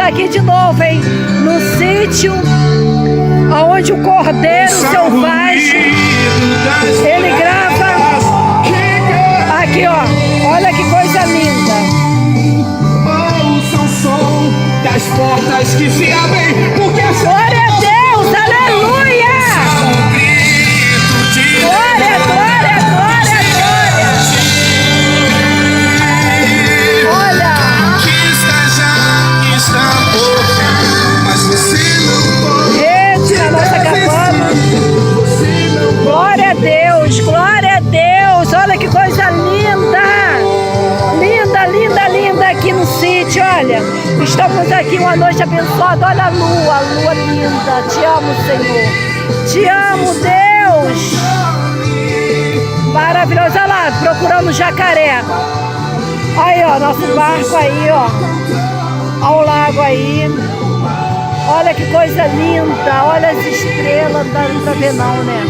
aqui de novo, hein? No sítio onde o Cordeiro Selvagem, ele grava. Aqui, ó. Olha que coisa linda. Ouça o som das portas que se abrem, porque glória a Deus, aleluia! Glória, glória, glória, glória! Olha! mas você não pode. Rede na nossa cabana. Glória a Deus, glória a Deus! Olha que coisa linda! Linda, linda, linda aqui no sítio, olha. Estamos aqui uma noite abençoada. Olha a lua linda. Te amo, Senhor. Te amo, Deus. Maravilhoso. Olha lá, procurando jacaré. Aí, ó, nosso barco aí, ó. Ao lago aí. Olha que coisa linda. Olha as estrelas. Não dá pra ver não, né?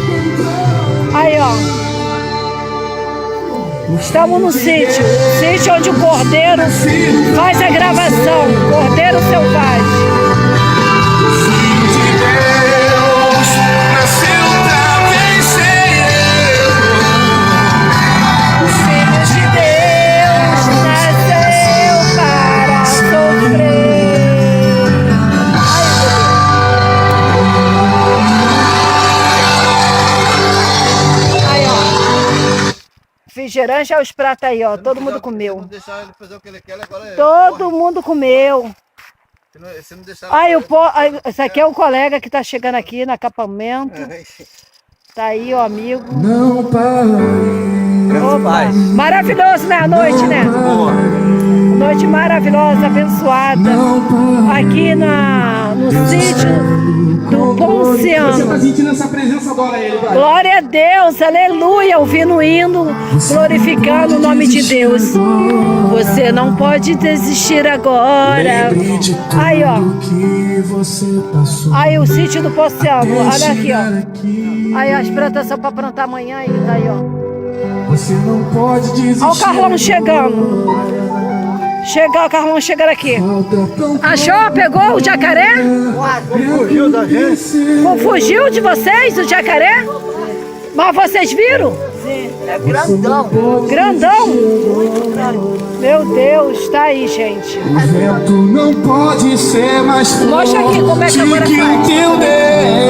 Aí, ó. Estamos no sítio onde o Cordeiro faz a gravação, Cordeiro Selvagem. O Filho de Deus nasceu para sofrer. Aí, ó. Refrigerante é os pratos aí, ó. Todo mundo comeu. Todo mundo comeu. Aí, esse aqui é o colega que tá chegando aqui no acampamento. Tá aí, ó, amigo. Não Opa, maravilhoso, né? A noite, né? Noite maravilhosa, abençoada. Aqui no sítio do Ponciano. Você tá sentindo essa presença agora, ele vai. Glória a Deus, aleluia. Ouvindo o hino, glorificando o nome de Deus. Você não pode desistir agora. Aí, ó. Aí, o sítio do Ponciano. Olha aqui, ó. Aí, as plantações para plantar amanhã aí, tá aí, ó. Você não pode desistir. Olha o Carlão chegando. O Carlão chegando aqui. Achou? Pegou o jacaré? Fugiu da gente. Fugiu de vocês, o jacaré? Mas vocês viram? Sim, é grandão. Grandão? Meu Deus, tá aí, gente. O vento não pode ser mais forte. Mostra aqui como é que agora que faz. o teu Deus.